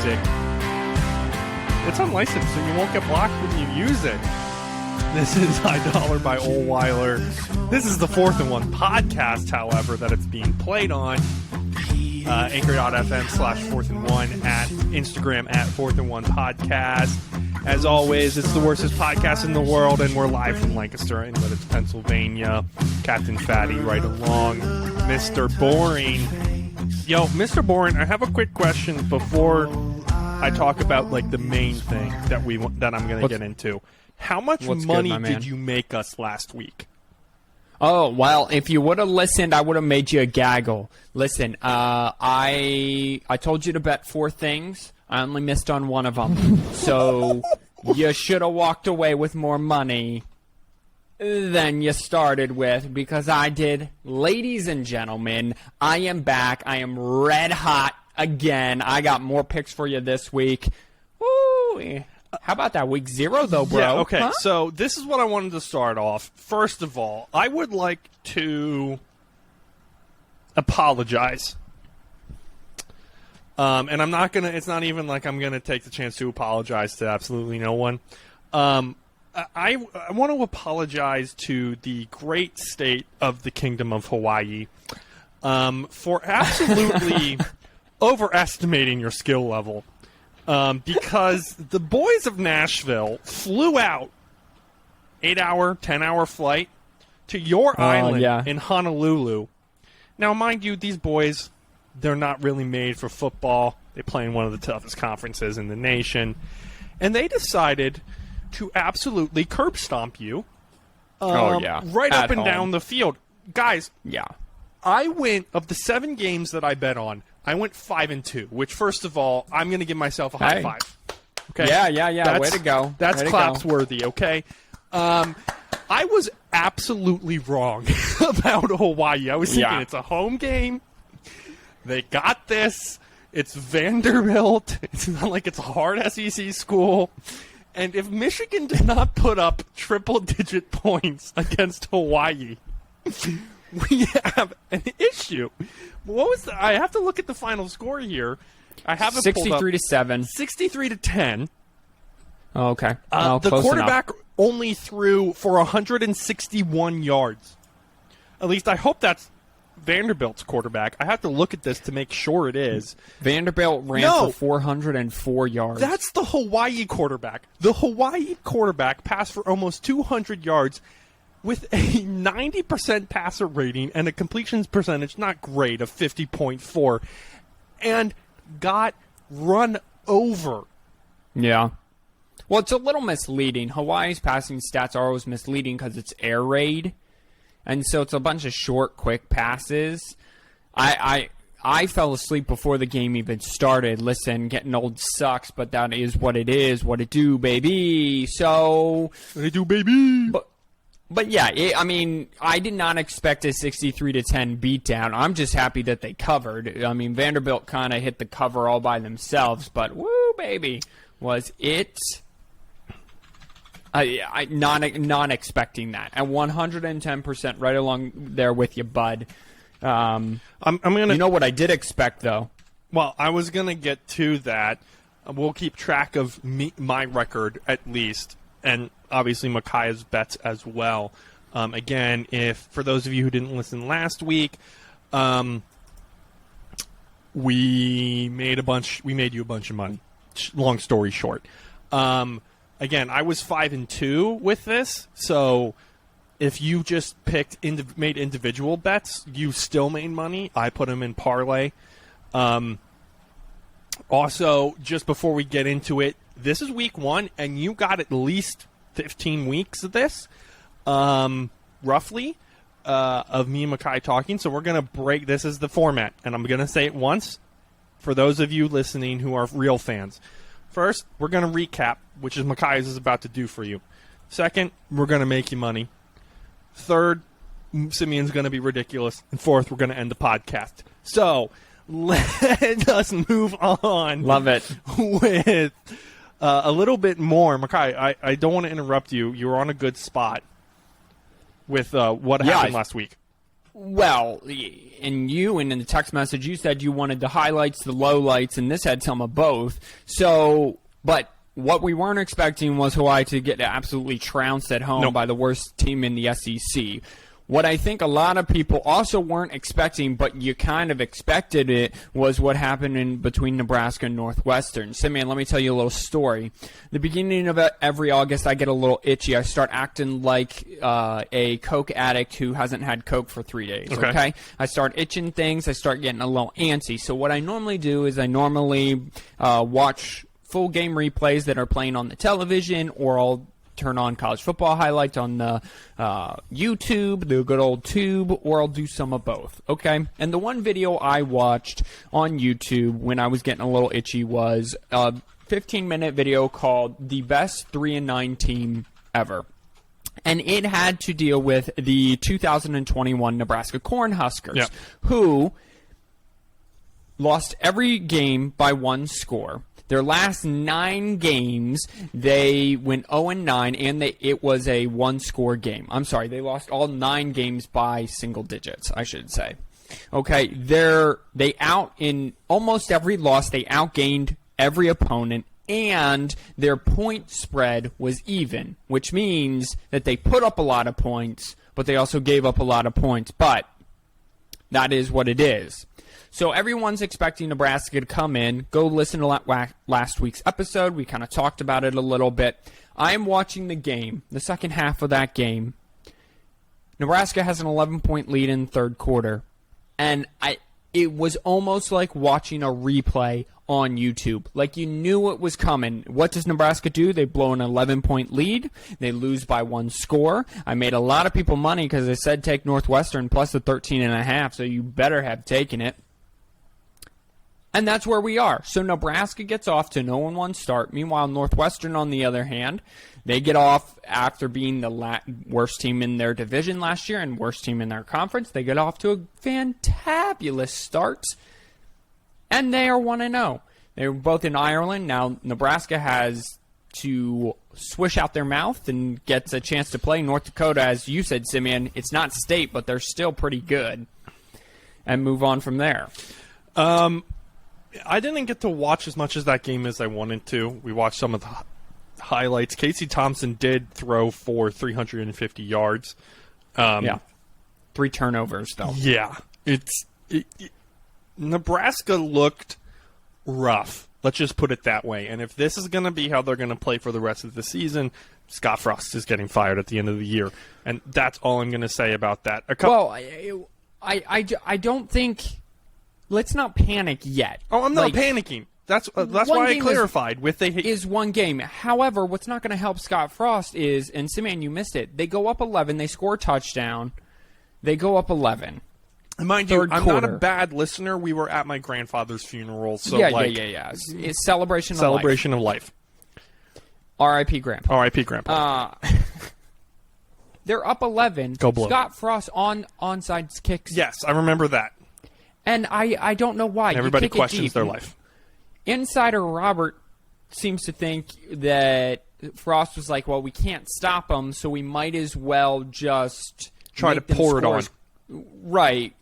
music. It's unlicensed, so you won't get blocked when you use it. This is High Dollar by Oldweiler. This is the 4th and 1 podcast, however, that it's being played on. Anchor.fm/4th and 1, at Instagram at 4th and 1 podcast. As always, it's the worstest podcast in the world, and we're live from Lancaster, Inlet, Pennsylvania. Captain Fatty right along. Mr. Boring. Yo, Mr. Boring, I have a quick question before I talk about like the main thing that I'm going to get into. How much money did you make us last week? Oh, well, if you would have listened, I would have made you a gaggle. Listen, I told you to bet 4 things. I only missed on one of them. So you should have walked away with more money than you started with, because I did. Ladies and gentlemen, I am back. I am red hot again. I got more picks for you this week. Woo! How about that week 0, though, bro? Yeah, okay, huh? So this is what I wanted to start off. First of all, I would like to apologize. And I'm not going to – it's not even like I'm going to take the chance to apologize to absolutely no one. I want to apologize to the great state of the Kingdom of Hawaii for absolutely overestimating your skill level. Because the boys of Nashville flew out 8-hour, 10-hour flight to your island in Honolulu. Now, mind you, these boys, they're not really made for football. They play in one of the toughest conferences in the nation. And they decided to absolutely curb stomp you right up and down the field. Guys, I went, of the 7 games that I bet on, I went 5-2, which, first of all, I'm going to give myself a high five. Okay? Yeah. Way to go. That's claps worthy, okay? I was absolutely wrong about Hawaii. I was thinking it's a home game. They got this. It's Vanderbilt. It's not like it's a hard SEC school. And if Michigan did not put up triple-digit points against Hawaii, we have an issue. What was I have to look at the final score here. I have it 63-7. 63-10. Oh, okay. The close quarterback enough. only threw for 161 yards. At least I hope that's Vanderbilt's quarterback. I have to look at this to make sure it is. Vanderbilt ran for 404 yards. That's the Hawaii quarterback. The Hawaii quarterback passed for almost 200 yards with a 90% passer rating and a completions percentage, not great, of 50.4, and got run over. Yeah. Well, it's a little misleading. Hawaii's passing stats are always misleading because it's air raid, and so it's a bunch of short, quick passes. I fell asleep before the game even started. Listen, getting old sucks, but that is what it is. What it do, baby. So... What it do, baby? But yeah, I did not expect a 63-10 beatdown. I'm just happy that they covered. I mean, Vanderbilt kind of hit the cover all by themselves, but woo, baby, was it? I not expecting that. At 110%, right along there with you, bud. I'm gonna. You know what I did expect though? Well, I was gonna get to that. We'll keep track of my record at least. And obviously Micaiah's bets as well. Again, for those of you who didn't listen last week, we made you a bunch of money. Long story short, again, I was 5-2 with this. So if you just made individual bets, you still made money. I put them in parlay. Also, just before we get into it, this is week 1, and you got at least 15 weeks of this, roughly, of me and Makai talking. So we're going to break. This is the format, and I'm going to say it once for those of you listening who are real fans. First, we're going to recap, which is Makai is about to do for you. Second, we're going to make you money. Third, Simeon's going to be ridiculous. And fourth, we're going to end the podcast. So let us move on. Love it. With a little bit more. Makai, I don't want to interrupt you. You were on a good spot with what happened last week. Well, and in the text message, you said you wanted the highlights, the lowlights, and this had some of both. So, but what we weren't expecting was Hawaii to get absolutely trounced at home by the worst team in the SEC. What I think a lot of people also weren't expecting, but you kind of expected it, was what happened between Nebraska and Northwestern. Simeon, let me tell you a little story. The beginning of every August, I get a little itchy. I start acting like a Coke addict who hasn't had Coke for 3 days, okay? I start itching things. I start getting a little antsy. So what I normally do is I normally watch full game replays that are playing on the television, or I'll turn on college football highlights on the YouTube, the good old tube, or I'll do some of both, okay? And the one video I watched on YouTube when I was getting a little itchy was a 15-minute video called The Best 3-9 Team Ever. And it had to deal with the 2021 Nebraska Cornhuskers, who lost every game by one score. Their last 9 games, they went 0-9, and it was a one-score game. I'm sorry, they lost all 9 games by single digits, I should say. Okay, in almost every loss, they outgained every opponent, and their point spread was even, which means that they put up a lot of points, but they also gave up a lot of points. But that is what it is. So everyone's expecting Nebraska to come in. Go listen to last week's episode. We kind of talked about it a little bit. I'm watching the game, the second half of that game. Nebraska has an 11-point lead in the third quarter. And it was almost like watching a replay on YouTube. Like you knew it was coming. What does Nebraska do? They blow an 11-point lead. They lose by one score. I made a lot of people money because I said take Northwestern plus the 13.5, so you better have taken it. And that's where we are. So Nebraska gets off to an 0-1 start. Meanwhile, Northwestern, on the other hand, they get off after being the worst team in their division last year and worst team in their conference. They get off to a fantabulous start, and they are 1-0. They were both in Ireland. Now Nebraska has to swish out their mouth and gets a chance to play North Dakota. As you said, Simeon, it's not state, but they're still pretty good, and move on from there. I didn't get to watch as much of that game as I wanted to. We watched some of the highlights. Casey Thompson did throw for 350 yards. 3 turnovers, though. Yeah. Nebraska looked rough. Let's just put it that way. And if this is going to be how they're going to play for the rest of the season, Scott Frost is getting fired at the end of the year. And that's all I'm going to say about that. I don't think... Let's not panic yet. Oh, I'm not panicking. That's why I clarified. Is one game. However, what's not going to help Scott Frost is, and Simeon, you missed it, they go up 11, they score a touchdown, they go up 11. Mind you, I'm not a bad listener. We were at my grandfather's funeral, so yeah. It's celebration of life. R.I.P. Grandpa. R.I.P. Grandpa. They're up 11. Go Blue. Scott Frost on onside kicks. Yes, I remember that. And I don't know why. Everybody questions their life. Insider Robert seems to think that Frost was like, well, we can't stop them, so we might as well just try to pour it on. Right.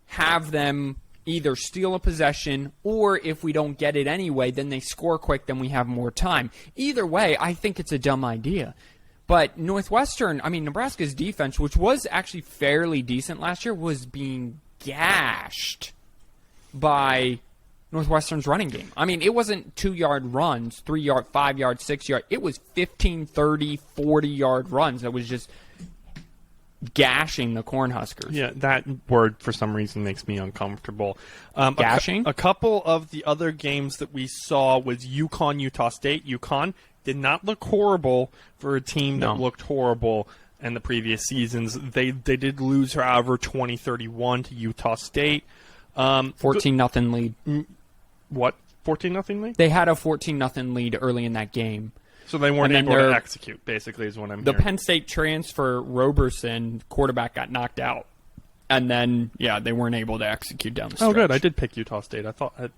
Have them either steal a possession, or if we don't get it anyway, then they score quick, then we have more time. Either way, I think it's a dumb idea. But Nebraska's defense, which was actually fairly decent last year, was being gashed by Northwestern's running game. I mean, it wasn't 2-yard runs, 3-yard, 5-yard, 6-yard. It was 15, 30, 40-yard runs that was just gashing the Cornhuskers. Yeah, that word for some reason makes me uncomfortable. Gashing? A couple of the other games that we saw was UConn, Utah State. UConn did not look horrible for a team that looked horrible in the previous seasons. They did lose, however, 20-31 to Utah State. 14-0 lead. What? 14-0 lead? They had a 14-0 lead early in that game. So they weren't able to execute, basically, is what I'm hearing. The Penn State transfer, Roberson, quarterback, got knocked out. And then, they weren't able to execute down the stretch. Oh, good. I did pick Utah State.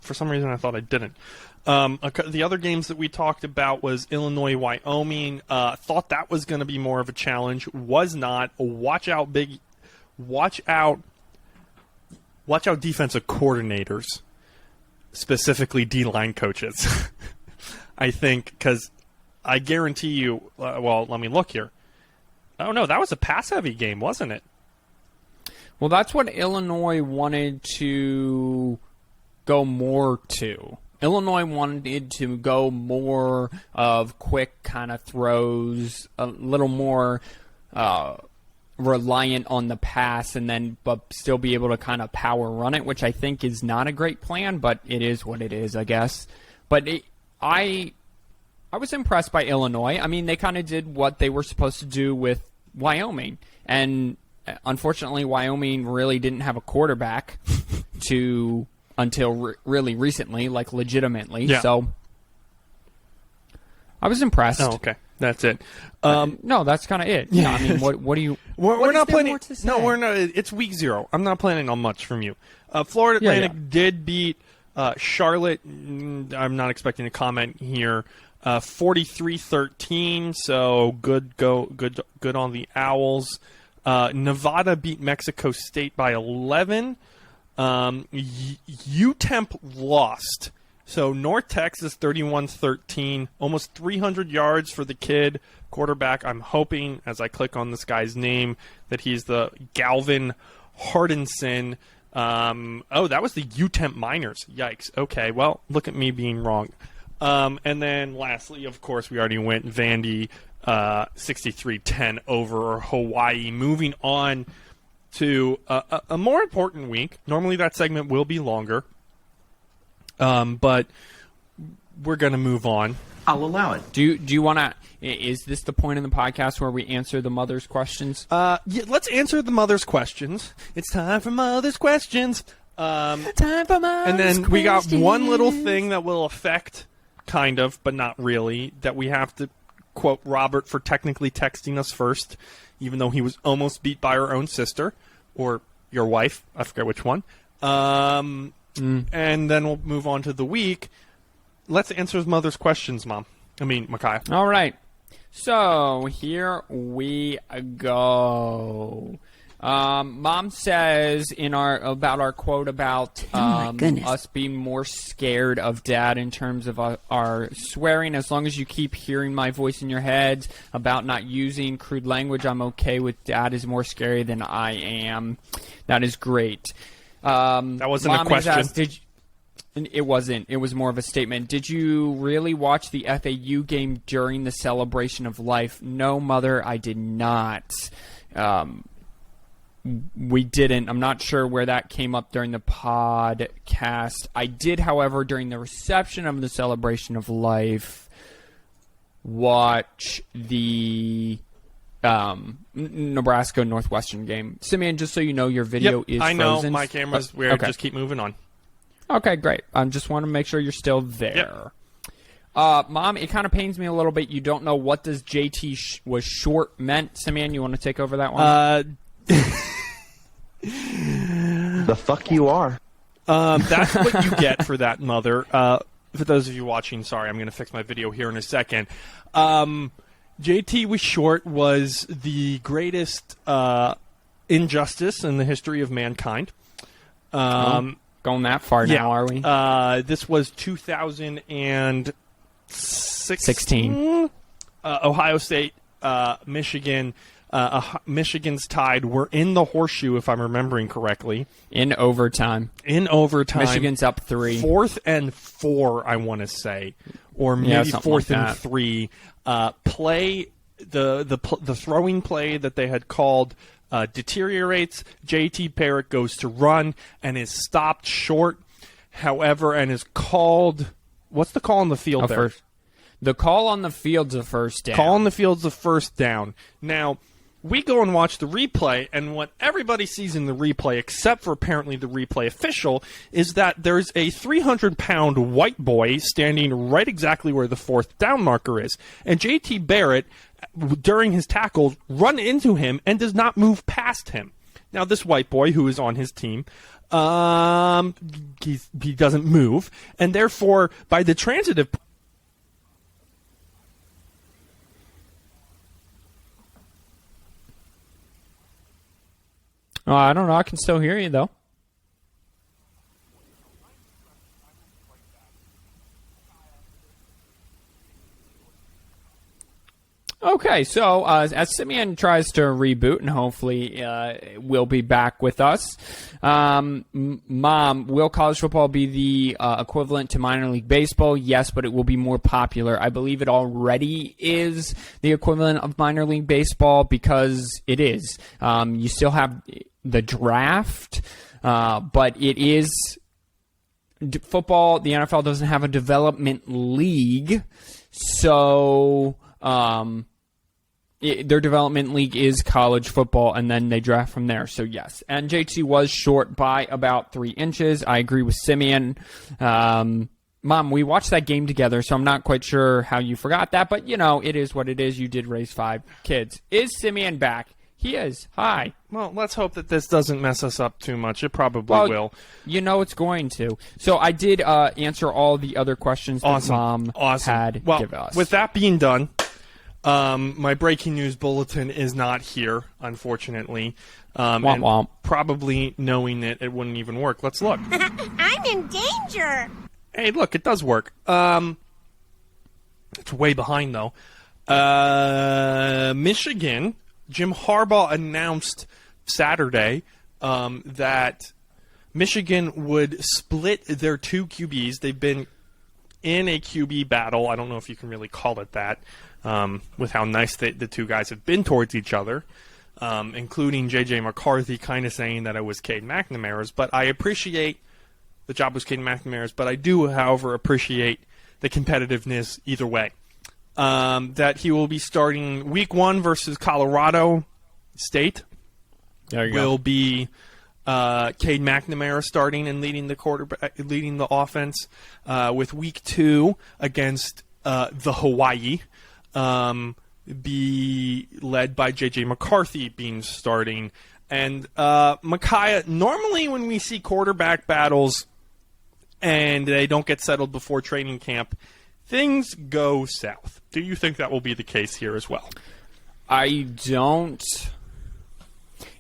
For some reason, I thought I didn't. The other games that we talked about was Illinois, Wyoming. Thought that was going to be more of a challenge. Was not. Watch out, watch out defensive coordinators, specifically D-line coaches. I think, because I guarantee you, well, let me look here. Oh, no, that was a pass-heavy game, wasn't it? Well, that's what Illinois wanted to go more to. Illinois wanted to go more of quick kind of throws, a little more reliant on the pass, and then but still be able to kind of power run it, which I think is not a great plan, but it is what it is, I guess. But I was impressed by Illinois. I mean, they kind of did what they were supposed to do with Wyoming, and unfortunately, Wyoming really didn't have a quarterback until really recently, like legitimately. Yeah. So I was impressed. Oh, okay. That's it. No, that's kind of it. Yeah. I mean, what do you? We're not planning. No, we're not. It's week 0. I'm not planning on much from you. Florida Atlantic did beat Charlotte. I'm not expecting a comment here. 43-13. So good on the Owls. Nevada beat Mexico State by 11. UTEP lost. So North Texas 31-13, almost 300 yards for the kid quarterback. I'm hoping, as I click on this guy's name, that he's the Galvin Hardinson. That was the UTEP Miners. Yikes. Okay, well, look at me being wrong. And then lastly, of course, we already went Vandy 63-10 over Hawaii. Moving on to a more important week. Normally that segment will be longer. But we're going to move on. I'll allow it. Do you want to? Is this the point in the podcast where we answer the mother's questions? Yeah, let's answer the mother's questions. It's time for mother's questions. Time for mother's And then questions. we got one little thing that will affect, kind of, but not really, that we have to quote Robert for technically texting us first, even though he was almost beat by her own sister, or your wife. I forget which one. And then we'll move on to the week. Let's answer his mother's questions, Micaiah. All right. So here we go. Mom says about our quote about us being more scared of Dad in terms of our swearing. As long as you keep hearing my voice in your head about not using crude language, I'm okay with Dad is more scary than I am. That is great. That wasn't Mom a question. Asked, it wasn't. It was more of a statement. Did you really watch the FAU game during the celebration of life? No, Mother, I did not. We didn't. I'm not sure where that came up during the podcast. I did, however, during the reception of the celebration of life, watch the Nebraska Northwestern game. Simeon, just so you know, your video is I know. frozen. My camera's weird. Okay. Just keep moving on. Okay, great. I just want to make sure you're still there. Mom, it kind of pains me a little bit. You don't know what does JT was short meant. Simeon, you want to take over that one? The fuck you are. That's what you get for that, Mother. For those of you watching, sorry, I'm going to fix my video here in a second. JT was short was the greatest injustice in the history of mankind. Going that far now, are we? This was 2016. Ohio State, Michigan. Michigan's tied. We're in the horseshoe, if I'm remembering correctly. In overtime. Michigan's up 3. 4th and 4, I want to say, or maybe 4th and 3. Play the throwing play that they had called deteriorates. JT Barrett goes to run and is stopped short. However, and is called. What's the call on the field there? The call on the field's a first down. Call on the field's a first down. Now, we go and watch the replay, and what everybody sees in the replay, except for apparently the replay official, is that there's a 300-pound white boy standing right exactly where the 4th down marker is. And JT Barrett, during his tackle, run into him and does not move past him. Now, this white boy, who is on his team, he doesn't move, and therefore, by the transitive. Oh, I don't know. I can still hear you, though. Okay, so as Simeon tries to reboot, and hopefully will be back with us, Mom, will college football be the equivalent to minor league baseball? Yes, but it will be more popular. I believe it already is the equivalent of minor league baseball because it is. You still have the draft, but it is football. The NFL doesn't have a development league, so their development league is college football, and then they draft from there. So yes, and JT was short by about 3 inches. I agree with Simeon. Mom, we watched that game together, so I'm not quite sure how you forgot that, but it is what it is. You did raise 5 kids. Is Simeon back? He is. Hi. Well, let's hope that this doesn't mess us up too much. It probably will. It's going to. So I did answer all the other questions that Mom had given us. With that being done, my breaking news bulletin is not here, unfortunately. Womp womp. Probably knowing it wouldn't even work. Let's look. I'm in danger. Hey, look, it does work. It's way behind, though. Michigan, Jim Harbaugh announced Saturday that Michigan would split their 2 QBs. They've been in a QB battle. I don't know if you can really call it that, with how nice the 2 guys have been towards each other, including J.J. McCarthy kind of saying that it was Cade McNamara's. But I appreciate the job was Cade McNamara's, but I do, however, appreciate the competitiveness either way. That he will be starting week 1 versus Colorado State. There you will go. Be Cade McNamara starting and leading the offense. With week 2 against the Hawaii, be led by J.J. McCarthy being starting. And Micaiah, normally when we see quarterback battles and they don't get settled before training camp, things go south. Do you think that will be the case here as well? I don't.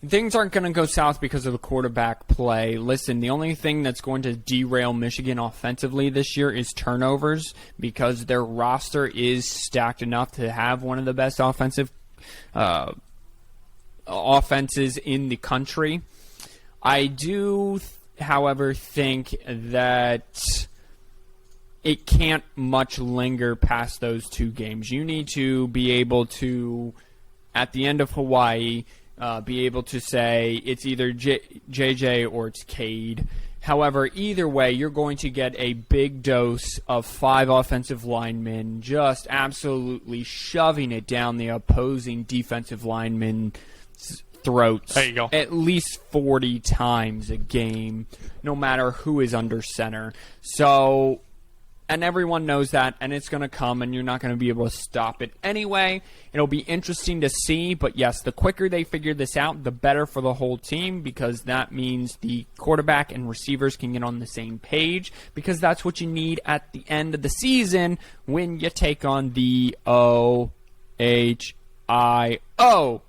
Things aren't going to go south because of the quarterback play. Listen, the only thing that's going to derail Michigan offensively this year is turnovers, because their roster is stacked enough to have one of the best offenses in the country. I do, however, think that it can't much linger past those 2 games. You need to be able to, at the end of Hawaii, be able to say it's either JJ or it's Cade. However, either way, you're going to get a big dose of 5 offensive linemen just absolutely shoving it down the opposing defensive linemen's throats. There you go. At least 40 times a game, no matter who is under center. So, and everyone knows that, and it's going to come, and you're not going to be able to stop it anyway. It'll be interesting to see, but yes, the quicker they figure this out, the better for the whole team, because that means the quarterback and receivers can get on the same page, because that's what you need at the end of the season when you take on the OHIO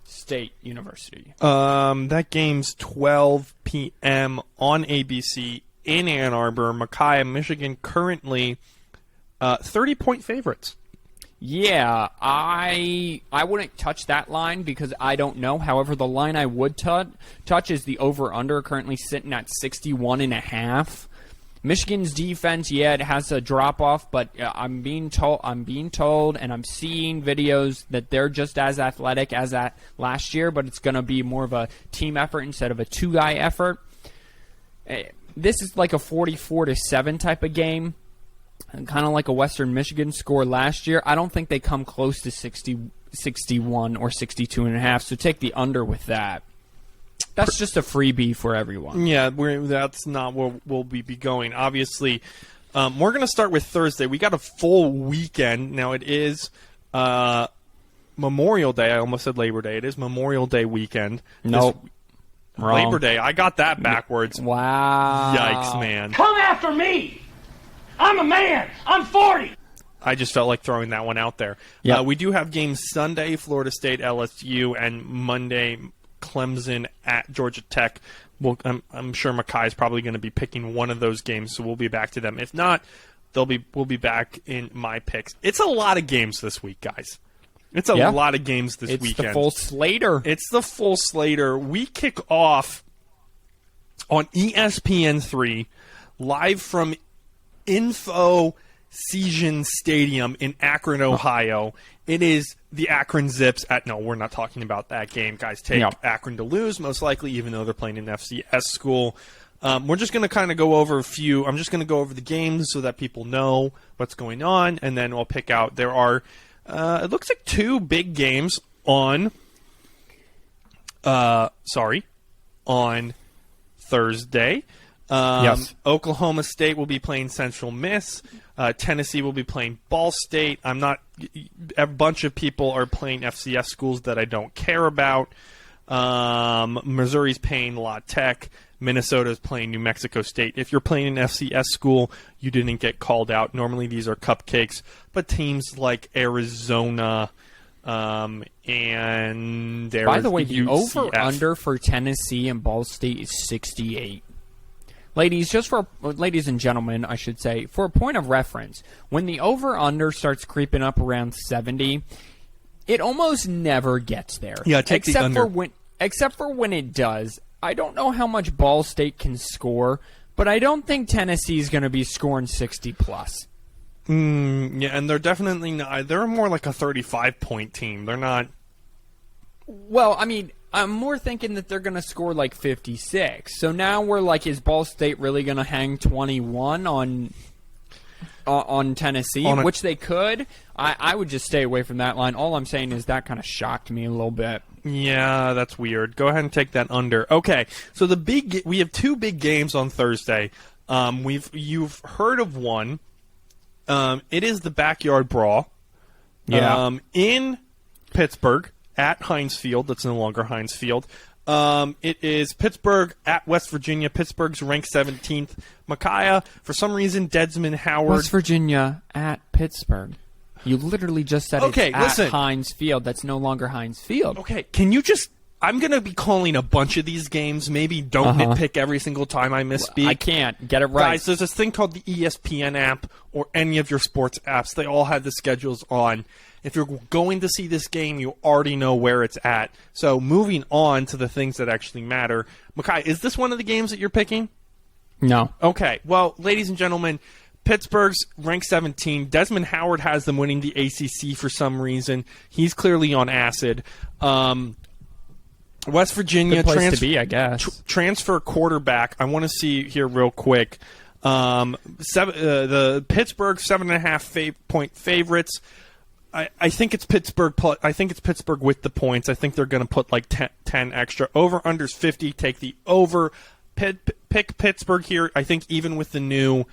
State University. That game's 12 p.m. on ABC in Ann Arbor. Micaiah, Michigan, currently 30-point favorites. Yeah, I wouldn't touch that line because I don't know. However, the line I would touch is the over-under, currently sitting at 61.5. Michigan's defense, yeah, it has a drop-off, but I'm being told, and I'm seeing videos that they're just as athletic as that last year, but it's going to be more of a team effort instead of a 2-guy effort. This is like a 44-7 type of game, kind of like a Western Michigan score last year. I don't think they come close to 61 or 62.5, so take the under with that. That's just a freebie for everyone. Yeah, that's not where we'll be going. Obviously, we're going to start with Thursday. We got a full weekend. Now, it is Memorial Day. I almost said Labor Day. It is Memorial Day weekend. Nope. Wrong. Labor Day. I got that backwards. Wow. Yikes, man. Come after me! I'm a man! I'm 40! I just felt like throwing that one out there. Yep. We do have games Sunday, Florida State, LSU, and Monday, Clemson at Georgia Tech. I'm sure Micaiah's probably going to be picking one of those games, so we'll be back to them. If not, we'll be back in my picks. It's a lot of games this week, guys. It's a Yeah. lot of games this It's weekend. the full slater. It's the full slater. We kick off on ESPN3, live from Info Season Stadium in Akron, Ohio. It is the Akron Zips no, we're not talking about that game. Guys take Akron to lose, most likely, even though they're playing an FCS school. We're just going to kind of go over I'm just going to go over the games so that people know what's going on, and then we'll pick out. There are, it looks like 2 big games on Thursday. Yes. Oklahoma State will be playing Central Miss. Tennessee will be playing Ball State. A bunch of people are playing FCS schools that I don't care about. Missouri's playing La Tech. Minnesota's playing New Mexico State. If you're playing an FCS school, you didn't get called out. Normally these are cupcakes, but teams like Arizona and By the way, the UCF. over-under for Tennessee and Ball State is 68. Ladies and gentlemen, I should say, for a point of reference, when the over-under starts creeping up around 70, it almost never gets there. Yeah, take the under. Except for when it does. I don't know how much Ball State can score, but I don't think Tennessee's going to be scoring 60+. Yeah, and they're definitely not. They're more like a 35-point team. They're not. Well, I mean, I'm more thinking that they're going to score like 56. So now we're like, is Ball State really going to hang 21 on Tennessee, which they could? I would just stay away from that line. All I'm saying is that kind of shocked me a little bit. Yeah, that's weird. Go ahead and take that under. Okay, so we have 2 big games on Thursday. You've heard of one. It is the Backyard Brawl. Yeah. In Pittsburgh at Heinz Field. That's no longer Heinz Field. It is Pittsburgh at West Virginia. Pittsburgh's ranked 17th. Micaiah, for some reason, Desmond Howard. West Virginia at Pittsburgh. You literally just said it's at Heinz Field. That's no longer Heinz Field. Okay, can you just... I'm going to be calling a bunch of these games. Maybe don't nitpick every single time I misspeak. I can't. Get it right. Guys, there's this thing called the ESPN app or any of your sports apps. They all have the schedules on. If you're going to see this game, you already know where it's at. So moving on to the things that actually matter. Micaiah, is this one of the games that you're picking? No. Okay. Well, ladies and gentlemen, Pittsburgh's ranked 17. Desmond Howard has them winning the ACC for some reason. He's clearly on acid. West Virginia Good place to be, I guess. Transfer quarterback. I want to see here real quick. The Pittsburgh 7.5 point favorites. I think it's Pittsburgh. I think it's Pittsburgh with the points. I think they're going to put like 10 extra. Over unders 50. Take the over. Pick Pittsburgh here. I think even with the new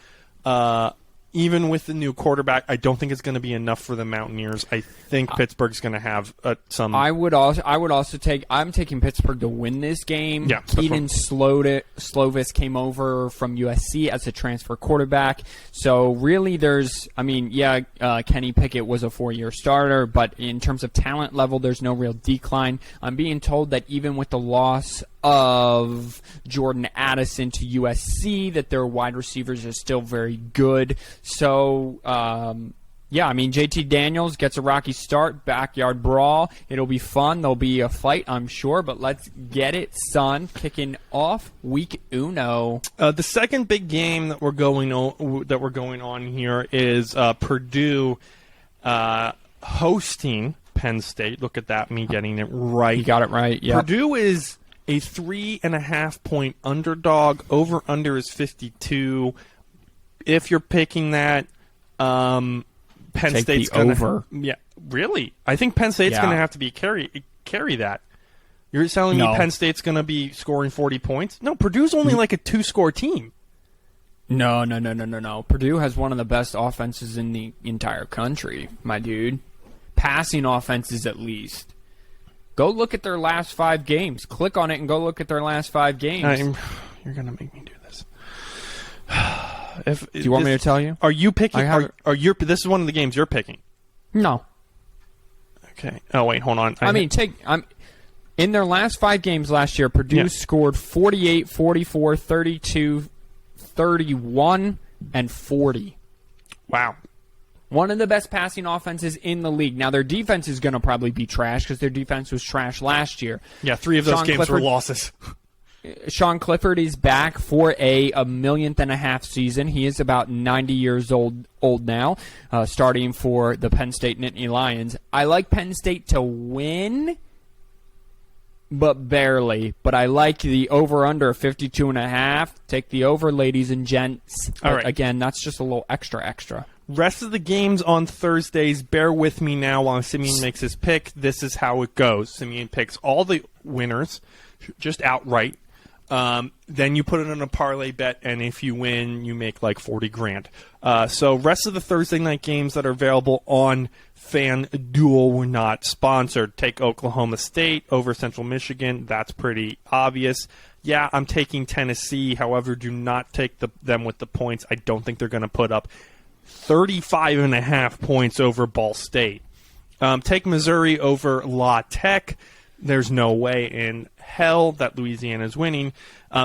quarterback, I don't think it's going to be enough for the Mountaineers. I think Pittsburgh's going to have some. I'm taking Pittsburgh to win this game. Yeah, Keaton Slovis came over from USC as a transfer quarterback. So really, Kenny Pickett was a 4-year starter, but in terms of talent level, there's no real decline. I'm being told that even with the loss of Jordan Addison to USC, that their wide receivers are still very good. So, JT Daniels gets a rocky start, backyard brawl. It'll be fun. There'll be a fight, I'm sure, but let's get it, son. Kicking off week uno. The second big game that we're going on here is Purdue hosting Penn State. Look at that, me getting it right. You got it right, yeah. Purdue is a 3.5 point underdog. Over under is 52. If you're picking that, Penn State's going to. Yeah, really? I think Penn State's going to have to be carry that. You're telling me Penn State's going to be scoring 40 points? No, Purdue's only like a 2-score team. No. Purdue has one of the best offenses in the entire country, my dude. Passing offenses, at least. Go look at their last 5 games. Click on it and go look at their last 5 games. You're going to make me do this. Do you want me to tell you? Are you picking? This is one of the games you're picking. No. Okay. Oh wait, hold on. In their last 5 games last year, Purdue scored 48, 44, 32, 31, and 40. Wow. One of the best passing offenses in the league. Now, their defense is going to probably be trash because their defense was trash last year. Yeah, 3 of those games were losses. Sean Clifford is back for a millionth and a half season. He is about 90 years old now, starting for the Penn State Nittany Lions. I like Penn State to win, but barely. But I like the over-under 52.5. Take the over, ladies and gents. All right. Again, that's just a little extra. Rest of the games on Thursdays, bear with me now while Simeon makes his pick. This is how it goes. Simeon picks all the winners, just outright. Then you put it on a parlay bet, and if you win, you make like $40,000. So rest of the Thursday night games that are available on FanDuel were not sponsored. Take Oklahoma State over Central Michigan. That's pretty obvious. Yeah, I'm taking Tennessee. However, do not take them with the points. I don't think they're going to put up 35.5 points over Ball State. Take Missouri over La Tech. There's no way in hell that Louisiana is winning.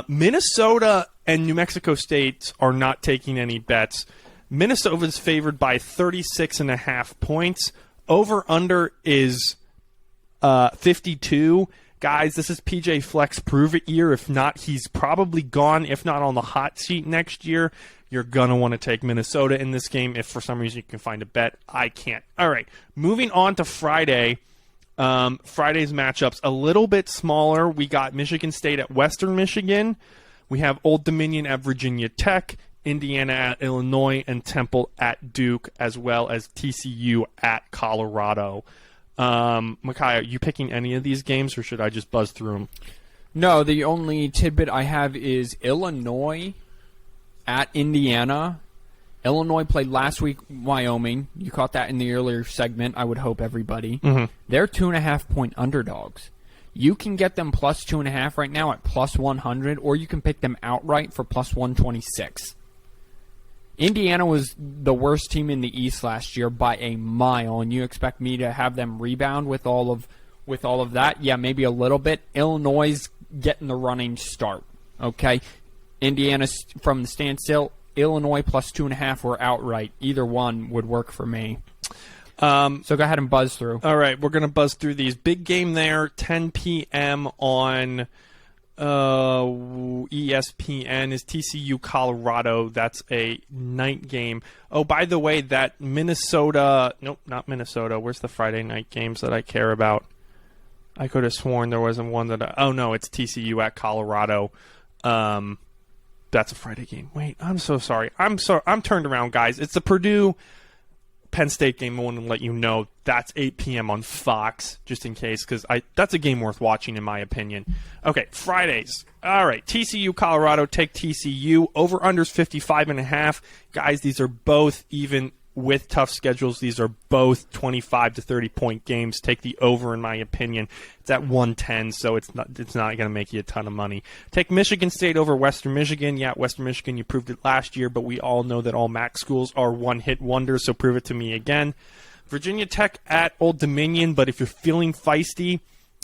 Minnesota and New Mexico State are not taking any bets. Minnesota is favored by 36.5 points. Over-under is 52. Guys, this is PJ Flex Prove It year. If not, he's probably gone, if not on the hot seat next year. You're going to want to take Minnesota in this game if for some reason you can find a bet. I can't. All right, moving on to Friday. Friday's matchups a little bit smaller. We got Michigan State at Western Michigan. We have Old Dominion at Virginia Tech, Indiana at Illinois, and Temple at Duke, as well as TCU at Colorado. Micaiah, are you picking any of these games, or should I just buzz through them? No, the only tidbit I have is Illinois at Indiana. Illinois played last week Wyoming. You caught that in the earlier segment. I would hope everybody. Mm-hmm. They're 2.5-point underdogs. You can get them plus 2.5 right now at plus 100, or you can pick them outright for plus 126. Indiana was the worst team in the East last year by a mile, and you expect me to have them rebound with all of that? Yeah, maybe a little bit. Illinois getting the running start. Okay, Indiana's from the standstill. Illinois plus 2.5 or outright. Either one would work for me. So go ahead and buzz through. All right, we're going to buzz through these. Big game there, 10 p.m. on ESPN is TCU Colorado. That's a night game. Oh, by the way, that Minnesota... Nope, not Minnesota. Where's the Friday night games that I care about? I could have sworn there wasn't one that... Oh, no, it's TCU at Colorado. That's a Friday game. Wait, I'm so sorry. I'm turned around, guys. It's the Purdue Penn State game. I want to let you know that's 8 p.m. on Fox, just in case, because that's a game worth watching, in my opinion. Okay, Fridays. All right, TCU Colorado. Take TCU. Over/unders 55.5. Guys, these are both even with tough schedules. These are both 25 to 30 point games. Take the over, in my opinion. It's at 110, so it's not going to make you a ton of money. Take Michigan State over Western Michigan. Yeah, Western Michigan, you proved it last year, but we all know that all MAC schools are one-hit wonders, so prove it to me again. Virginia Tech at Old Dominion, but if you're feeling feisty,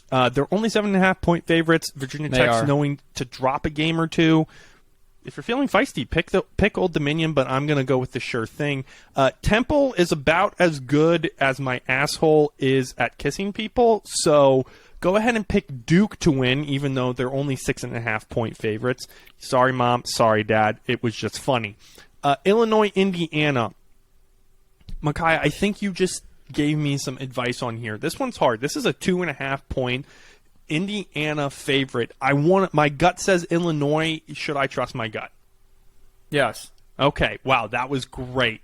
they're only 7.5 point favorites. Virginia Tech's knowing to drop a game or two. If you're feeling feisty, pick Old Dominion, but I'm going to go with the sure thing. Temple is about as good as my asshole is at kissing people, so go ahead and pick Duke to win, even though they're only 6.5 point favorites. Sorry, Mom. Sorry, Dad. It was just funny. Illinois, Indiana. Micaiah, I think you just gave me some advice on here. This one's hard. This is a 2.5 point Indiana favorite. My gut says Illinois. Should I trust my gut? Yes. Okay. Wow, that was great.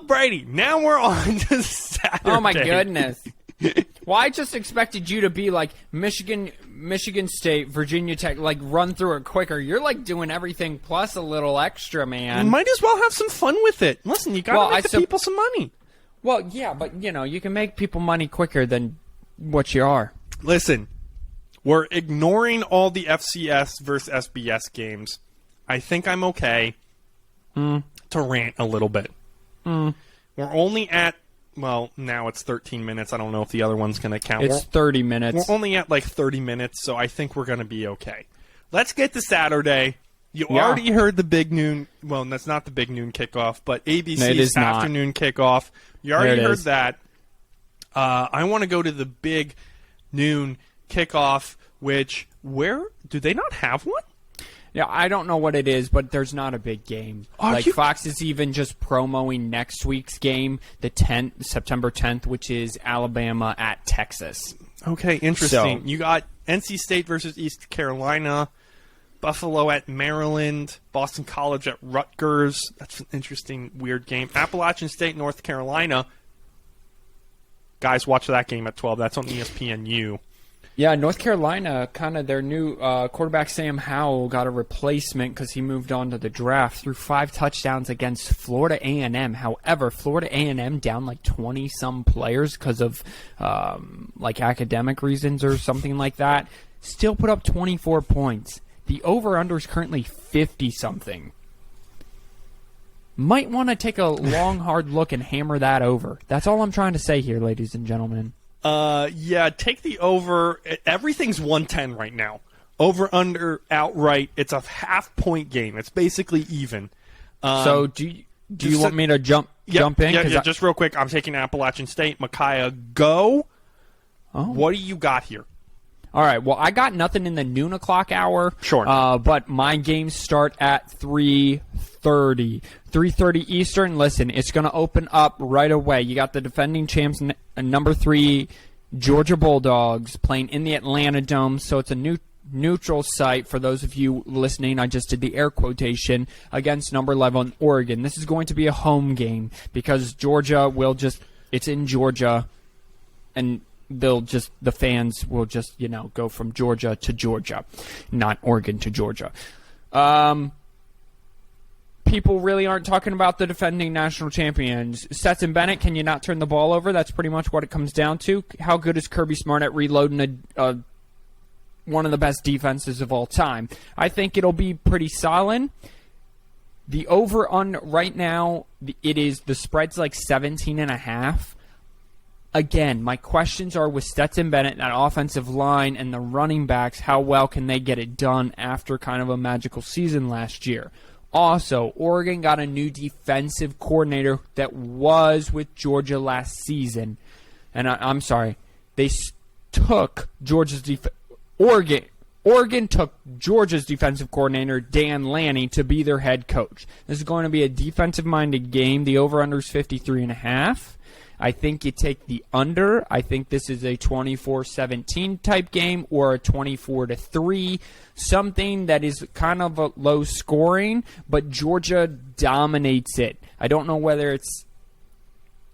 Brady, now we're on to Saturday. Oh my goodness. Well, I just expected you to be like Michigan State, Virginia Tech, like run through it quicker. You're like doing everything plus a little extra, man. You might as well have some fun with it. Listen, you got to make the people some money. Well, yeah, but you can make people money quicker than what you are. Listen. We're ignoring all the FCS versus SBS games. I think I'm okay to rant a little bit. We're only at, well, now it's 13 minutes. I don't know if the other one's going to count. It's 30 minutes. We're only at like 30 minutes, so I think we're going to be okay. Let's get to Saturday. You Yeah. already heard the big noon. Well, that's not the big noon kickoff, but No, it ABC's is not. afternoon kickoff. You already There it heard is. that. I want to go to the big noon kickoff, where do they not have one? Yeah, I don't know what it is, but there's not a big game. Are you- Fox is even just promoting next week's game, the 10th, September 10th, which is Alabama at Texas. Okay, interesting. So- You got NC State versus East Carolina, Buffalo at Maryland, Boston College at Rutgers. That's an interesting, weird game. Appalachian State, North Carolina. Guys, watch that game at 12. That's on ESPNU. Yeah, North Carolina, kind of their new quarterback Sam Howell got a replacement because he moved on to the draft. Threw 5 touchdowns against Florida A&M. However, Florida A&M down like 20-some players because of academic reasons or something like that. Still put up 24 points. The over-under is currently 50-something. Might want to take a long, hard look and hammer that over. That's all I'm trying to say here, ladies and gentlemen. Yeah, take the over. Everything's 110 right now. Over, under, outright. It's a half-point game. It's basically even. So do you want me to jump in? Yeah, 'Cause just real quick. I'm taking Appalachian State. Micaiah, go. Oh. What do you got here? All right. Well, I got nothing in the noon o'clock hour. Sure. But my games start at 3:30. 3:30 Eastern. Listen, it's going to open up right away. You got the defending champs, number 3, Georgia Bulldogs, playing in the Atlanta Dome. So it's a neutral site for those of you listening. I just did the air quotation against number 11 Oregon. This is going to be a home game because Georgia will it's in Georgia, and the fans will just, go from Georgia to Georgia, not Oregon to Georgia. People really aren't talking about the defending national champions. Stetson Bennett, can you not turn the ball over? That's pretty much what it comes down to. How good is Kirby Smart at reloading one of the best defenses of all time? I think it'll be pretty solid. The over on right now, the spread's like 17.5. Again, my questions are with Stetson Bennett, that offensive line, and the running backs, how well can they get it done after kind of a magical season last year? Also, Oregon got a new defensive coordinator that was with Georgia last season. And I'm sorry, they took Oregon took Georgia's defensive coordinator, Dan Lanning, to be their head coach. This is going to be a defensive-minded game. The over-under is 53.5. I think you take the under. I think this is a 24-17 type game or a 24-3, something that is kind of a low scoring, but Georgia dominates it. I don't know whether it's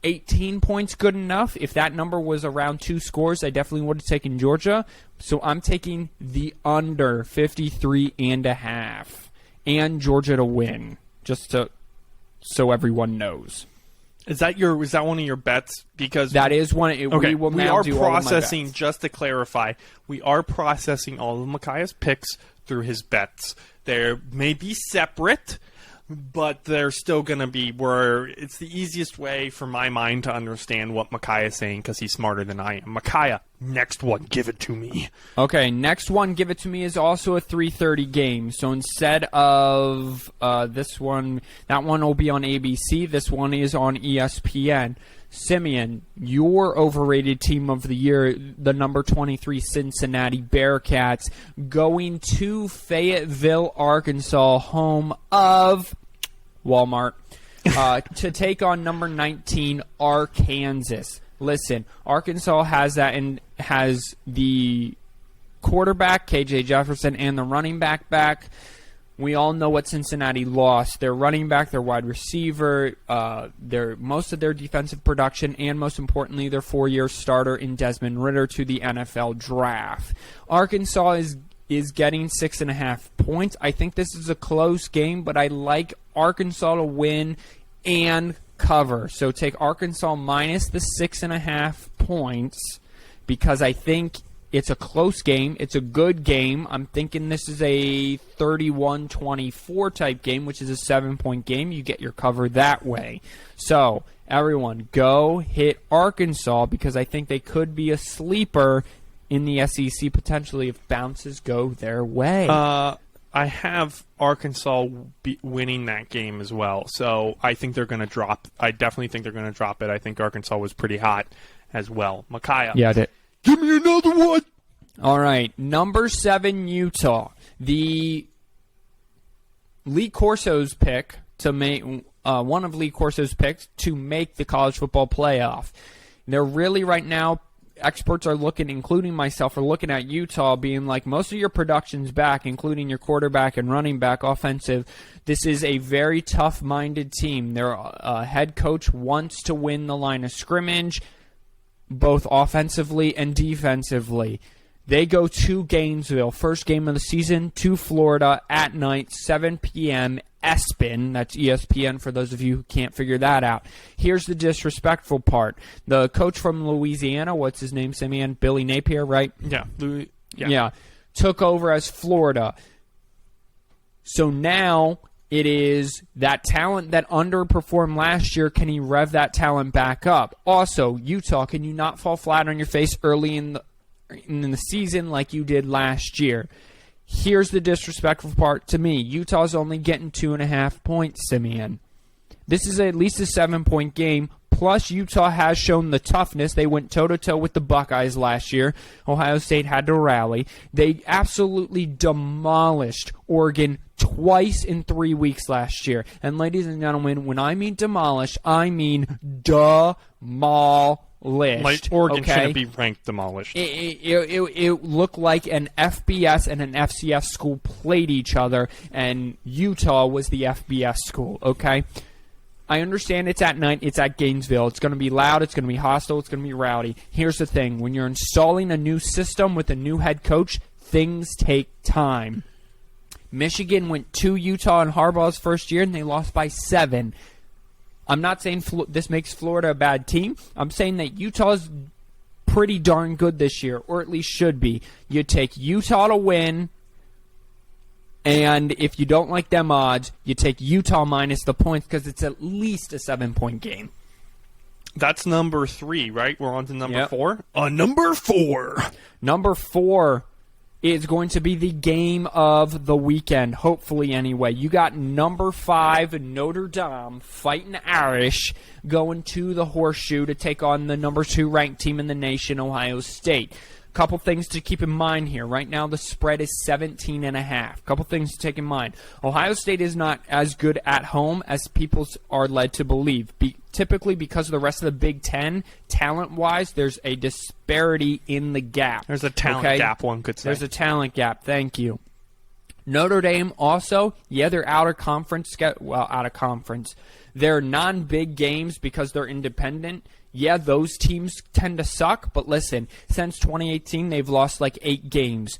18 points good enough. If that number was around 2 scores, I definitely would have taken Georgia. So I'm taking the under 53.5 and Georgia to win, so everyone knows. Is that one of your bets? Because that is one. Okay, we are do all of my processing. bets. Just to clarify, we are processing all of Micaiah's picks through his bets. They may be separate, but they're still going to be where it's the easiest way for my mind to understand what Micaiah is saying because he's smarter than I am. Micaiah, next one, give it to me. Okay, next one, give it to me, is also a 3:30 game. So instead of this one, that one will be on ABC. This one is on ESPN. Simeon, your overrated team of the year, the number 23 Cincinnati Bearcats, going to Fayetteville, Arkansas, home of Walmart, to take on number 19 Arkansas. Listen, Arkansas has that and has the quarterback, KJ Jefferson, and the running back. We all know what Cincinnati lost. Their running back, their wide receiver, most of their defensive production, and most importantly, their 4-year starter in Desmond Ridder to the NFL draft. Arkansas is getting 6.5 points. I think this is a close game, but I like Arkansas to win and cover. So take Arkansas minus the 6.5 points because I think it's a close game. It's a good game. I'm thinking this is a 31-24 type game, which is a 7-point game. You get your cover that way. So, everyone, go hit Arkansas because I think they could be a sleeper in the SEC potentially if bounces go their way. I have Arkansas winning that game as well. So I think they're going to drop. I definitely think they're going to drop it. I think Arkansas was pretty hot as well. Micaiah. Yeah, I did. Give me another one. All right, number 7, Utah. The Lee Corso's pick to make one of Lee Corso's picks to make the college football playoff. They're really right now. Experts are looking, including myself, are looking at Utah being like, most of your production's back, including your quarterback and running back offensive. This is a very tough-minded team. Their head coach wants to win the line of scrimmage, both offensively and defensively. They go to Gainesville, first game of the season, to Florida at night, 7 p.m. ESPN. That's ESPN for those of you who can't figure that out. Here's the disrespectful part. The coach from Louisiana, what's his name, Simeon? Billy Napier, right? Yeah. Took over as Florida. So now it is that talent that underperformed last year. Can he rev that talent back up? Also, Utah, can you not fall flat on your face early in the season like you did last year? Here's the disrespectful part to me. Utah's only getting 2.5 points, Simeon. This is at least a 7-point game. Plus, Utah has shown the toughness. They went toe-to-toe with the Buckeyes last year. Ohio State had to rally. They absolutely demolished Oregon twice in 3 weeks last year. And ladies and gentlemen, when I mean demolish, I mean demolished. Like Oregon okay? shouldn't be ranked demolished. It looked like an FBS and an FCS school played each other, and Utah was the FBS school, okay? I understand it's at night, it's at Gainesville. It's going to be loud, it's going to be hostile, it's going to be rowdy. Here's the thing. When you're installing a new system with a new head coach, things take time. Michigan went to Utah in Harbaugh's first year, and they lost by 7. I'm not saying this makes Florida a bad team. I'm saying that Utah's pretty darn good this year, or at least should be. You take Utah to win, and if you don't like them odds, you take Utah minus the points because it's at least a 7-point game. That's number 3, right? We're on to number 4? Number 4. Number 4 is going to be the game of the weekend, hopefully anyway. You got number 5, Notre Dame, fighting Irish, going to the Horseshoe to take on the number 2 ranked team in the nation, Ohio State. Couple things to keep in mind here. Right now, the spread is 17.5. Couple things to take in mind. Ohio State is not as good at home as people are led to believe. Typically, because of the rest of the Big Ten, talent-wise, there's a disparity in the gap. There's a talent gap, one could say. There's a talent gap. Thank you. Notre Dame also, they're out of conference. Out of conference. They're non-big games because they're independent. Yeah, those teams tend to suck, but listen, since 2018, they've lost like 8 games.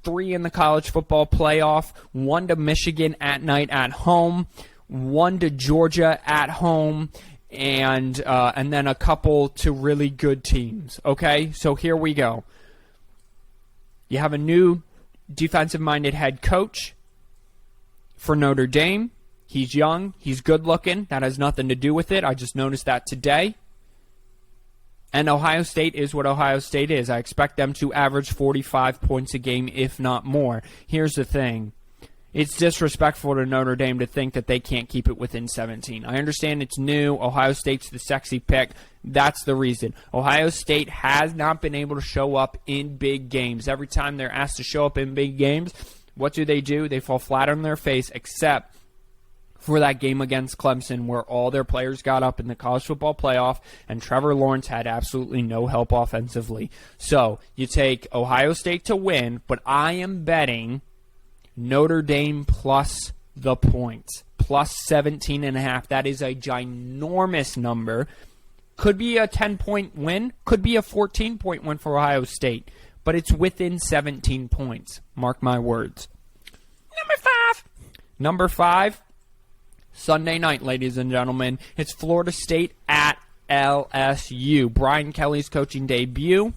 3 in the college football playoff, 1 to Michigan at night at home, 1 to Georgia at home, and then a couple to really good teams. Okay, so here we go. You have a new defensive-minded head coach for Notre Dame. He's young. He's good-looking. That has nothing to do with it. I just noticed that today. And Ohio State is what Ohio State is. I expect them to average 45 points a game, if not more. Here's the thing. It's disrespectful to Notre Dame to think that they can't keep it within 17. I understand it's new. Ohio State's the sexy pick. That's the reason. Ohio State has not been able to show up in big games. Every time they're asked to show up in big games, what do? They fall flat on their face, except for that game against Clemson where all their players got up in the college football playoff and Trevor Lawrence had absolutely no help offensively. So you take Ohio State to win, but I am betting Notre Dame plus the points, plus 17.5. That is a ginormous number. Could be a 10-point win, could be a 14-point win for Ohio State, but it's within 17 points. Mark my words. Number 5. Sunday night, ladies and gentlemen. It's Florida State at LSU. Brian Kelly's coaching debut.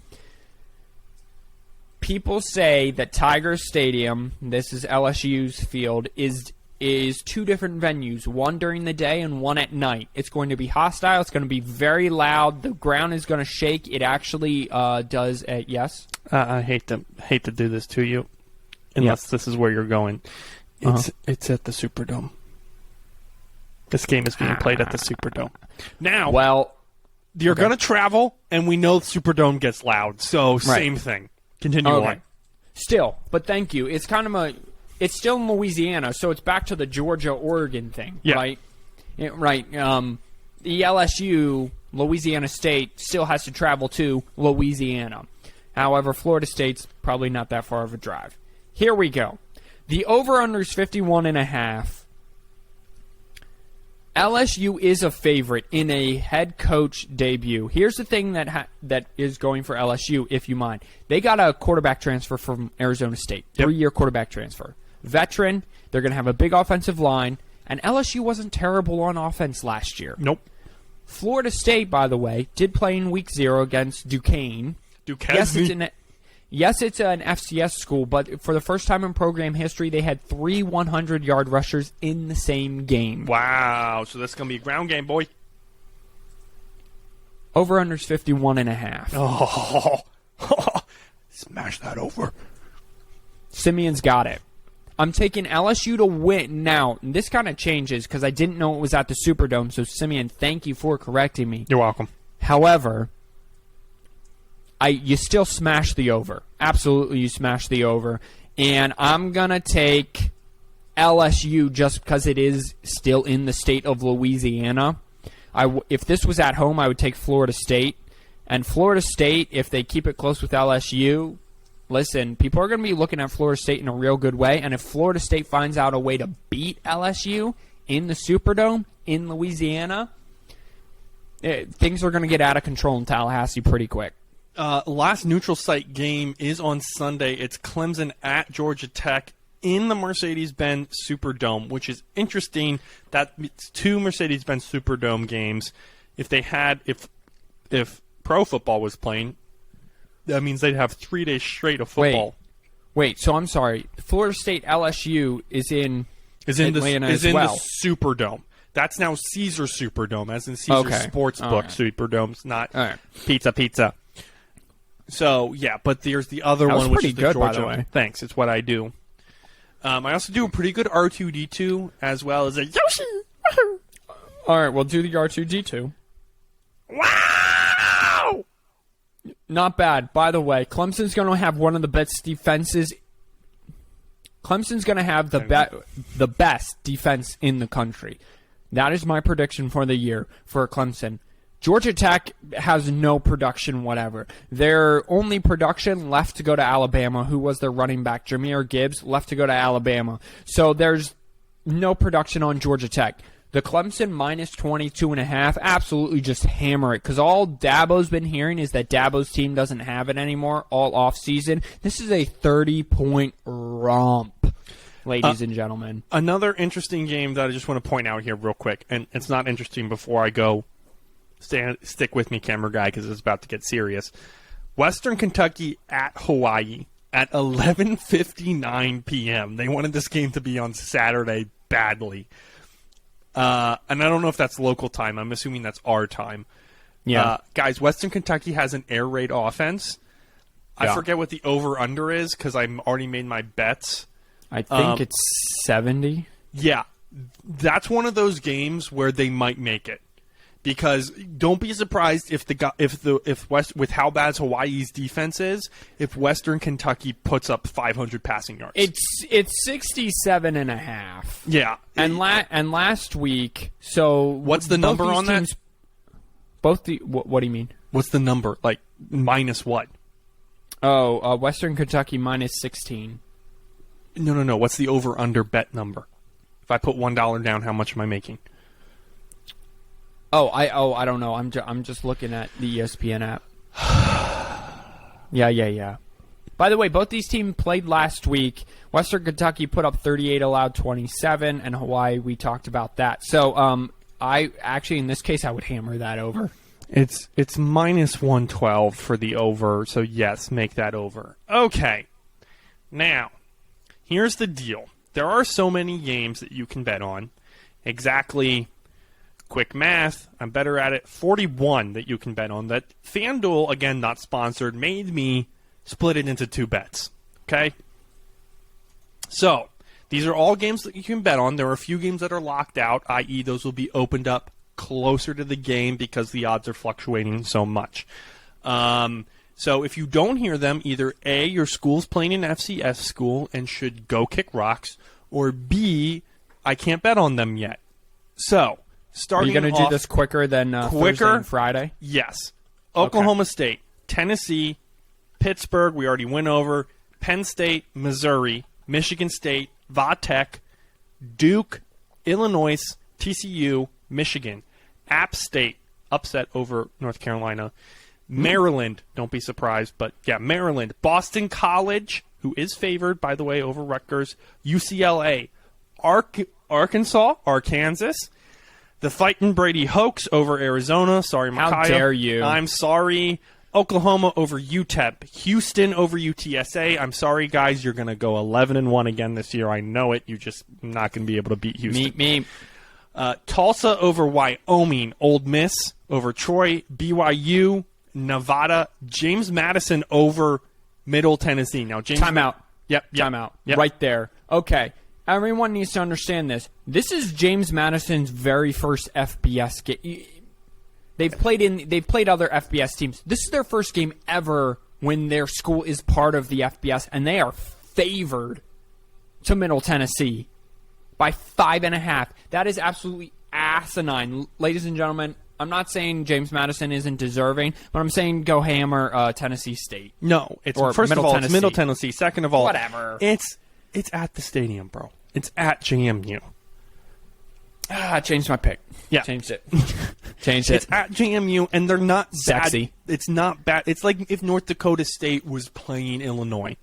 People say that Tiger Stadium, this is LSU's field, is 2 different venues, one during the day and one at night. It's going to be hostile. It's going to be very loud. The ground is going to shake. It actually does. Yes? I hate to do this to you. unless this is where you're going. It's at the Superdome. This game is being played at the Superdome. Now, Well, you're going to travel, and we know the Superdome gets loud, so same thing. Continue on. Still, but thank you. It's kind of it's still in Louisiana, so it's back to the Georgia-Oregon thing, right? Right. The LSU, Louisiana State, still has to travel to Louisiana. However, Florida State's probably not that far of a drive. Here we go. The over-under is 51.5. LSU is a favorite in a head coach debut. Here's the thing that is going for LSU, if you mind. They got a quarterback transfer from Arizona State, 3-year quarterback transfer. Veteran, they're going to have a big offensive line, and LSU wasn't terrible on offense last year. Nope. Florida State, by the way, did play in Week 0 against Duquesne. Yes, it's an FCS school, but for the first time in program history, they had 3 100-yard rushers in the same game. Wow. So that's going to be a ground game, boy. Over-under's 51.5. Oh. Smash that over. Simeon's got it. I'm taking LSU to win. Now, this kind of changes because I didn't know it was at the Superdome, so Simeon, thank you for correcting me. You're welcome. However, you still smash the over. Absolutely, you smash the over. And I'm going to take LSU just because it is still in the state of Louisiana. If this was at home, I would take Florida State. And Florida State, if they keep it close with LSU, listen, people are going to be looking at Florida State in a real good way. And if Florida State finds out a way to beat LSU in the Superdome in Louisiana, things are going to get out of control in Tallahassee pretty quick. Last neutral site game is on Sunday. It's Clemson at Georgia Tech in the Mercedes-Benz Superdome, which is interesting. It's 2 Mercedes-Benz Superdome games. If pro football was playing, that means they'd have 3 days straight of football. Wait. So I'm sorry. Florida State LSU is in Atlanta as well. The Superdome. That's now Caesar Superdome, as in Caesar Sportsbook Superdomes, not Pizza. So, yeah, but there's the other one, which is the Georgia. By the way. Thanks, it's what I do. I also do a pretty good R2-D2, as well as a Yoshi! All right, we'll do the R2-D2. Wow! Not bad. By the way, Clemson's going to have one of the best defenses. Clemson's going to have the best defense in the country. That is my prediction for the year for Clemson. Georgia Tech has no production whatever. Their only production left to go to Alabama, who was their running back, Jahmyr Gibbs, left to go to Alabama. So there's no production on Georgia Tech. The Clemson minus 22.5, absolutely just hammer it. Because all Dabo's been hearing is that Dabo's team doesn't have it anymore all offseason. This is a 30-point romp, ladies and gentlemen. Another interesting game that I just want to point out here real quick, and it's not interesting before I go. Stick with me, camera guy, because it's about to get serious. Western Kentucky at Hawaii at 11:59 p.m. They wanted this game to be on Saturday badly. And I don't know if that's local time. I'm assuming that's our time. Yeah. Guys, Western Kentucky has an air raid offense. I forget what the over-under is because I've already made my bets. I think it's 70. Yeah. That's one of those games where they might make it. Because don't be surprised with how bad Hawaii's defense is, if Western Kentucky puts up 500 passing yards. It's 67.5. Yeah, and last week. So what's the number on that? What do you mean? What's the number? Like minus what? Oh, Western Kentucky minus 16. No. What's the over/under bet number? If I put $1 down, how much am I making? I don't know. I'm just looking at the ESPN app. Yeah. By the way, both these teams played last week. Western Kentucky put up 38, allowed 27, and Hawaii, we talked about that. So, I actually, in this case, I would hammer that over. It's minus 112 for the over, so yes, make that over. Okay. Now, here's the deal. There are so many games that you can bet on. Exactly. Quick math, I'm better at it. 41 that you can bet on. That FanDuel, again, not sponsored, made me split it into 2 bets. Okay? So, these are all games that you can bet on. There are a few games that are locked out, i.e. those will be opened up closer to the game because the odds are fluctuating so much. So if you don't hear them, either A, your school's playing an FCS school and should go kick rocks, or B, I can't bet on them yet. So, starting Are you going to do this quicker than Thursday and Friday? Yes. Oklahoma State, Tennessee, Pittsburgh, we already went over, Penn State, Missouri, Michigan State, Va-Tech, Duke, Illinois, TCU, Michigan, App State, upset over North Carolina, Maryland, don't be surprised, but yeah, Maryland, Boston College, who is favored, by the way, over Rutgers, UCLA, Arkansas, the Fightin' Brady Hoax over Arizona, sorry, Micaiah. How dare you. I'm sorry. Oklahoma over UTEP, Houston over UTSA. I'm sorry, guys, you're going to go 11-1 again this year. I know it. You're just not going to be able to beat Houston. Me. Tulsa over Wyoming, Ole Miss over Troy, BYU, Nevada, James Madison over Middle Tennessee. Now, James. Timeout. Yep. Timeout. Yep. Right there. Okay. Everyone needs to understand this. This is James Madison's very first FBS game. They've played other FBS teams. This is their first game ever when their school is part of the FBS, and they are favored to Middle Tennessee by 5.5. That is absolutely asinine. Ladies and gentlemen, I'm not saying James Madison isn't deserving, but I'm saying go hammer Tennessee State. No, it's Or first of Middle all, Tennessee. it's Middle Tennessee. Second of all, Whatever. It's at the stadium, bro. It's at JMU. I changed my pick. Yeah. Changed it. Changed it. It's at JMU, and they're not Sexy. bad. It's not bad. It's like if North Dakota State was playing Illinois.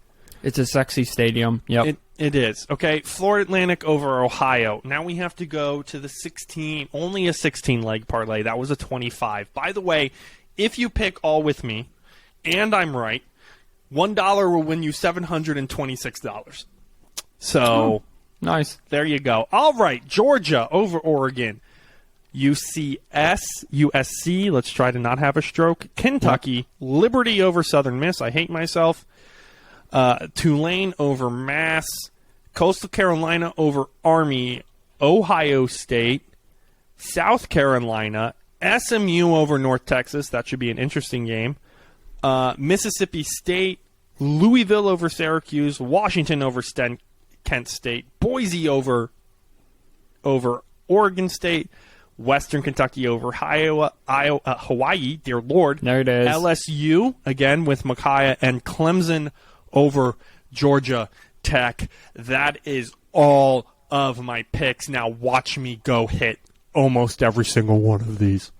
It's a sexy stadium. Yep. It is. Okay, Florida Atlantic over Ohio. Now we have to go to the 16, only a 16-leg parlay. That was a 25. By the way, if you pick all with me, and I'm right, $1 will win you $726. So, Nice. there you go. All right, Georgia over Oregon. USC, let's try to not have a stroke. Kentucky, Liberty over Southern Miss. I hate myself. Tulane over Mass. Coastal Carolina over Army. Ohio State. South Carolina. SMU over North Texas. That should be an interesting game. Mississippi State. Louisville over Syracuse. Washington over Kent State. Boise over Oregon State. Western Kentucky over Hawaii, dear Lord. There it is. LSU, again, with Micaiah, and Clemson over Georgia Tech. That is all of my picks. Now watch me go hit almost every single one of these.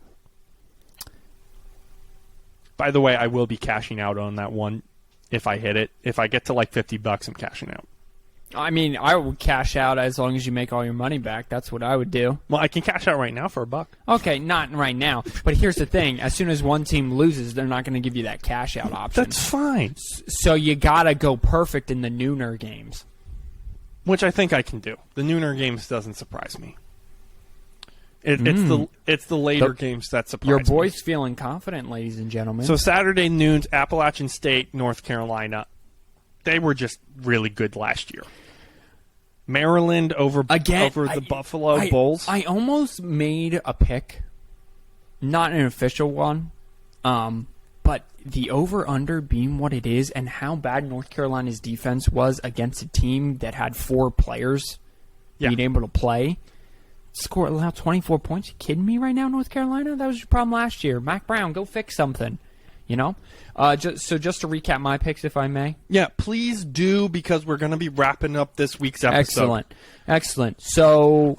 By the way, I will be cashing out on that one if I hit it. If I get to like $50, I'm cashing out. I mean, I would cash out as long as you make all your money back. That's what I would do. Well, I can cash out right now for $1. Okay, not right now. But here's the thing. As soon as one team loses, they're not going to give you that cash out option. That's fine. So you got to go perfect in the nooner games. Which I think I can do. The nooner games doesn't surprise me. It's the later games that surprise Your me. boy's feeling confident, ladies and gentlemen. So Saturday noons, Appalachian State, North Carolina. They were just really good last year. Maryland over the Buffalo Bulls. I almost made a pick, not an official one, but the over-under being what it is and how bad North Carolina's defense was against a team that had 4 players being able to play. Allowed 24 points. You kidding me right now, North Carolina? That was your problem last year. Mac Brown, go fix something. You know? Just to recap my picks, if I may. Yeah, please do, because we're going to be wrapping up this week's episode. Excellent. So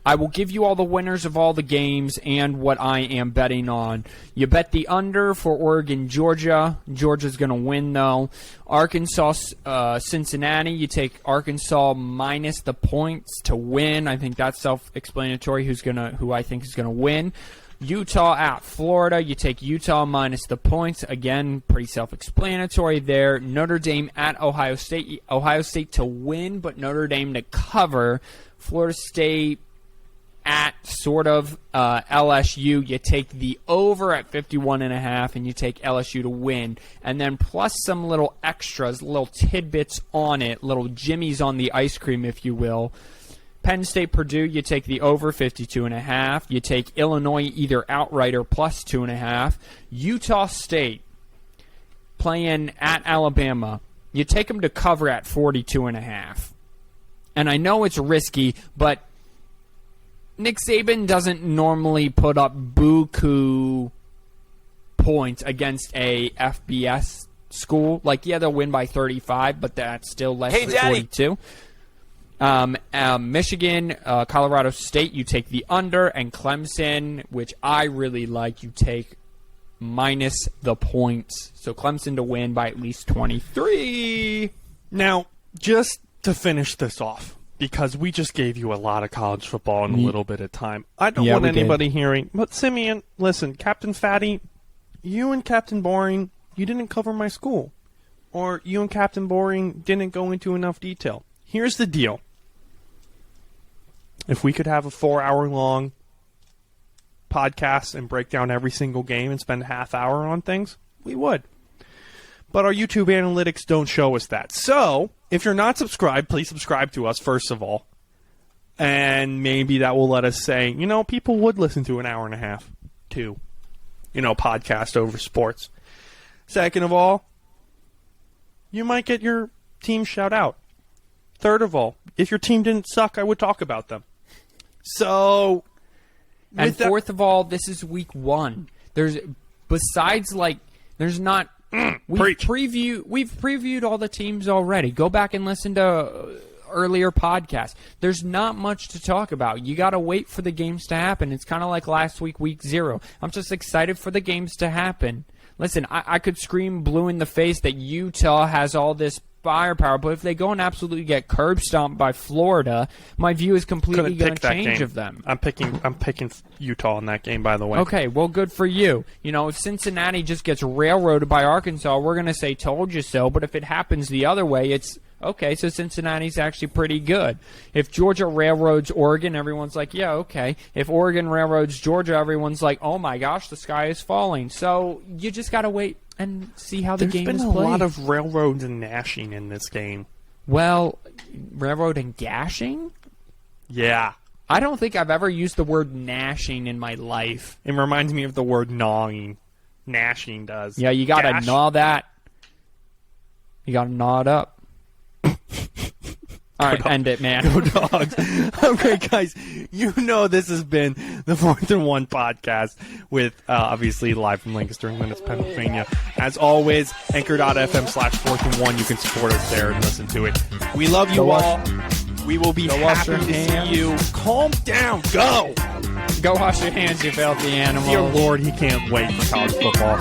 I will give you all the winners of all the games and what I am betting on. You bet the under for Oregon, Georgia. Georgia's going to win, though. Arkansas, Cincinnati. You take Arkansas minus the points to win. I think that's self-explanatory who I think is going to win. Utah at Florida. You take Utah minus the points. Again, pretty self-explanatory there. Notre Dame at Ohio State. Ohio State to win, but Notre Dame to cover. Florida State at sort of LSU. You take the over at 51.5, and you take LSU to win. And then plus some little extras, little tidbits on it, little jimmies on the ice cream, if you will. Penn State, Purdue, you take the over 52.5. You take Illinois either outright or plus 2.5. Utah State playing at Alabama. You take them to cover at 42.5. And I know it's risky, but Nick Saban doesn't normally put up buku points against a FBS school. Like, yeah, they'll win by 35, but that's still less than 42. Michigan, Colorado State, you take the under, and Clemson, which I really like, you take minus the points. So Clemson to win by at least 23. Now, just to finish this off, because we just gave you a lot of college football in a little bit of time. I don't want anybody hearing, but Simeon, listen, Captain Fatty, you and Captain Boring, you didn't cover my school. Or you and Captain Boring didn't go into enough detail. Here's the deal. If we could have a 4-hour-long podcast and break down every single game and spend a half hour on things, we would. But our YouTube analytics don't show us that. So, if you're not subscribed, please subscribe to us, first of all. And maybe that will let us say, people would listen to an hour and a half, too. Podcast over sports. Second of all, you might get your team shout out. Third of all, if your team didn't suck, I would talk about them. So, and fourth of all, this is week 1. We've previewed all the teams already. Go back and listen to earlier podcasts. There's not much to talk about. You got to wait for the games to happen. It's kind of like last week, week 0. I'm just excited for the games to happen. Listen, I could scream blue in the face that Utah has all this firepower, but if they go and absolutely get curb stomped by Florida, my view is completely going to change of them. I'm picking Utah in that game, by the way. Okay, well, good for you. If Cincinnati just gets railroaded by Arkansas, we're going to say told you so, but if it happens the other way, it's okay, so Cincinnati's actually pretty good. If Georgia railroads Oregon, everyone's like, yeah, okay. If Oregon railroads Georgia, everyone's like, oh my gosh, the sky is falling. So you just got to wait and see how the game is played. There's been a lot of railroads and gnashing in this game. Well, railroad and gashing? Yeah. I don't think I've ever used the word gnashing in my life. It reminds me of the word gnawing. Gnashing does. Yeah, you got to gnaw that. You got to gnaw it up. All right, end it, man. Go Dogs. Okay, guys, this has been the 4th and 1 podcast with, obviously, live from Lancaster, England, Pennsylvania. As always, anchor.fm/4th and 1. You can support us there and listen to it. We love you all. We will be happy to see you. Calm down. Go. Go wash your hands, you filthy animal. Dear Lord, he can't wait for college football.